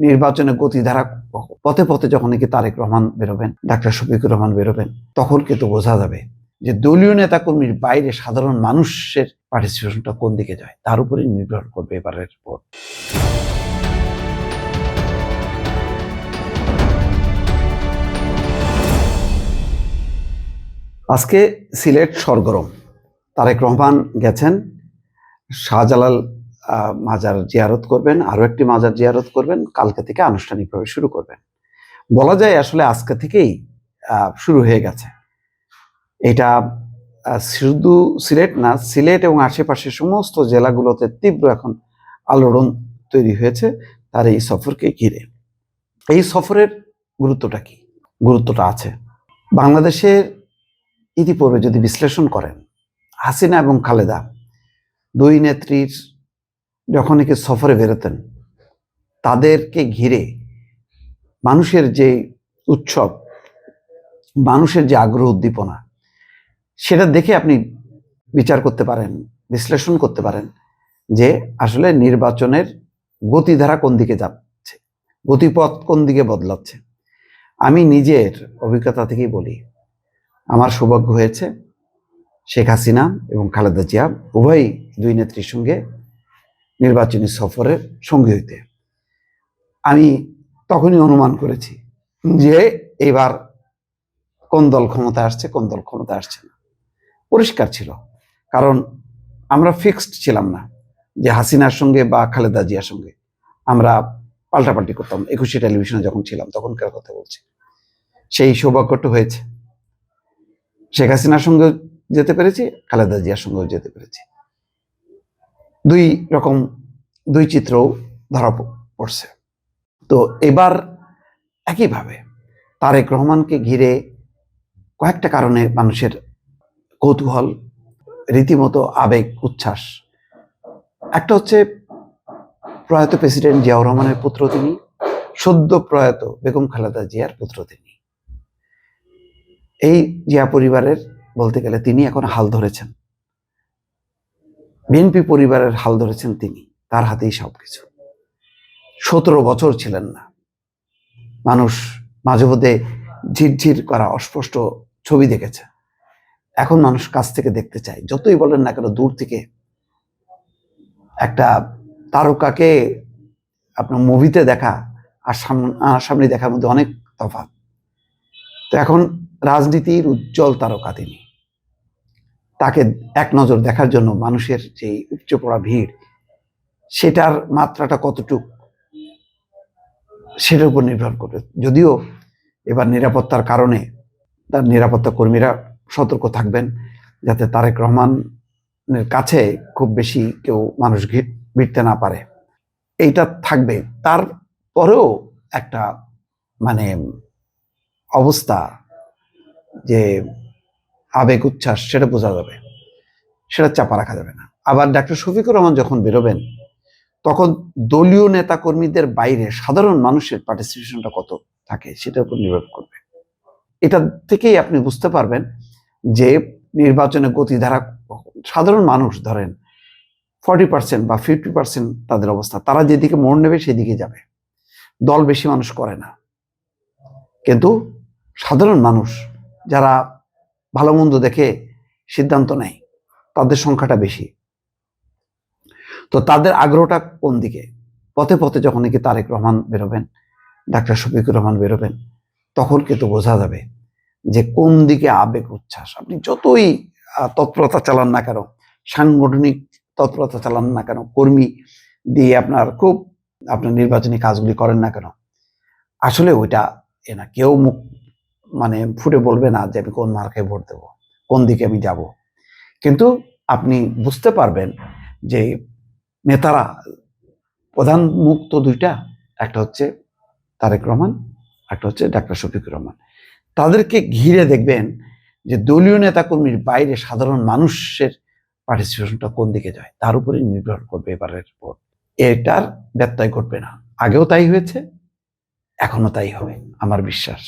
নির্বাচনে গতিধারা পথে পথে যখন নাকি তারেক রহমান বেরোবেন, ডাক্তার শফিকুর রহমান বেরোবেন, তখন কিন্তু বোঝা যাবে যে দলীয় নেতাকর্মীর বাইরে সাধারণ মানুষের পার্টিসিপেশনটা কোন দিকে যায়, তার উপরেই নির্ভর করবে এবারের ভোট। আজকে সিলেট সরগরম। তারেক রহমান গেছেন, শাহজালাল মাজার জিয়ারত করবেন, আরো একটি মাজার জিয়ারত করবেন, কালকে থেকে আনুষ্ঠানিকভাবে শুরু করবেন। বলা যায় আসলে আজকে থেকেই শুরু হয়ে গেছে। এটা শুধু সিলেট না, সিলেট এবং আশেপাশের সমস্ত জেলাগুলোতে তীব্র এখন আলোড়ন তৈরি হয়েছে তার এই সফরকে ঘিরে। এই সফরের গুরুত্বটা কি? গুরুত্বটা আছে। বাংলাদেশের ইতিপূর্বে যদি বিশ্লেষণ করেন, হাসিনা এবং খালেদা দুই নেত্রীর যখন নাকি সফরে বেরোতেন, তাদেরকে ঘিরে মানুষের যে উৎসব, মানুষের যে আগ্রহ উদ্দীপনা, সেটা দেখে আপনি বিচার করতে পারেন, বিশ্লেষণ করতে পারেন যে আসলে নির্বাচনের গতিধারা কোন দিকে যাচ্ছে, গতিপথ কোন দিকে বদলাচ্ছে। আমি নিজের অভিজ্ঞতা থেকেই বলি, আমার সৌভাগ্য হয়েছে শেখ হাসিনা এবং খালেদা জিয়া উভয়ই দুই নেত্রীর সঙ্গে নির্বাচনী সফরের সঙ্গী হইতে। আমি তখনই অনুমান করেছি যে এবার কোন দল ক্ষমতা আসছে, কোন দল ক্ষমতা আসছে না। পরিষ্কার ছিল, কারণ আমরা ফিক্সড ছিলাম না যে হাসিনার সঙ্গে বা খালেদা জিয়ার সঙ্গে আমরা পাল্টাপাল্টি করতাম। 21 টেলিভিশনে যখন ছিলাম তখনকার কথা বলছি। সেই সৌভাগ্যটা হয়েছে, শেখ হাসিনার সঙ্গে যেতে পেরেছি, খালেদা জিয়ার সঙ্গেও যেতে পেরেছি। দুই রকম দুই চিত্র ধরা পড়ছে। তো এবার একইভাবে তারেক রহমানকে ঘিরে কয়েকটা কারণে মানুষের কৌতূহল, রীতিমতো আবেগ উচ্ছ্বাস। একটা হচ্ছে প্রয়াত প্রেসিডেন্ট জিয়াউর রহমানের পুত্র তিনি, সদ্য প্রয়াত বেগম খালেদা জিয়ার পুত্র তিনি। এই জিয়া পরিবারের বলতে গেলে তিনি এখন হাল ধরেছেন, বিএনপি পরিবারের হাল ধরেছেন তিনি, তার হাতেই সবকিছু। 17 বছর ছিলেন না। মানুষ মাঝে মধ্যে ঝিরঝির করা অস্পষ্ট ছবি দেখেছে, এখন মানুষ কাছ থেকে দেখতে চায়। যতই বলেন না কেন, দূর থেকে একটা তারকাকে আপনার মুভিতে দেখা আর সামনে দেখার মধ্যে অনেক তফাৎ। তো এখন রাজনীতির উজ্জ্বল তারকা তিনি, তাকে এক নজর দেখার জন্য মানুষের যে উপচে পড়া ভিড়, সেটার মাত্রাটা কতটুক সেটার উপর নির্ভর করবে। যদিও এবার নিরাপত্তার কারণে তার নিরাপত্তা কর্মীরা সতর্ক থাকবেন যাতে তারেক রহমানের কাছে খুব বেশি কেউ মানুষ ভিড়তে না পারে, এইটা থাকবে। তারপরেও একটা মানে অবস্থা, যে আবেগ উচ্ছ্বাস, সেটা বোঝা যাবে, সেটা চাপা রাখা যাবে না। আবার ডাক্তার শফিকুর রহমান যখন বেরোবেন, তখন দলীয় নেতা কর্মীদের বাইরে সাধারণ মানুষের পার্টিসিপেশনটা কত থাকে সেটার উপর নির্ভর করবে। এটা থেকেই আপনি বুঝতে পারবেন যে নির্বাচনের গতিধারা, সাধারণ মানুষ ধরেন 40% বা 50% তাদের অবস্থা, তারা যেদিকে মোড় নেবে সেদিকে যাবে। দল বেশি মানুষ করে না, কিন্তু সাধারণ মানুষ যারা ভালো মন্দ দেখে সিদ্ধান্ত নেয়, তাদের সংখ্যাটা বেশি। তো তাদের আগ্রহটা কোন দিকে? পথে পথে যখন নাকি তারেক রহমান বেরোবেন, ডাক্তার শফিকুর রহমান বেরোবেন, তখন কিন্তু বোঝা যাবে যে কোন দিকে আবেগ উচ্ছ্বাস। আপনি যতই তৎপরতা চালান না কেন, সাংগঠনিক তৎপরতা চালান না কেন, কর্মী দিয়ে আপনার নির্বাচনী কাজগুলি করেন না কেন, আসলে ওইটা না, কেউ মুখ ফুটে বলবে না যে আমি কোন মার্কায় ভোট দেব, কোন দিকে আমি যাব। কিন্তু আপনি বুঝতে পারবেন যে নেতারা, প্রধান মুখ তো দুইটা, একটা হচ্ছে তারেক রহমান, একটা হচ্ছে ডাক্তার শফিকুর রহমান। তাদেরকে ঘিরে দেখবেন যে দলীয় নেতাকর্মীর বাইরে সাধারণ মানুষের পার্টিসিপেশনটা কোন দিকে যায়, তার উপরেই নির্ভর করবে এবারের ভোট। এটার ব্যত্যয় ঘটবে না। আগেও তাই হয়েছে, এখনো তাই হবে, আমার বিশ্বাস।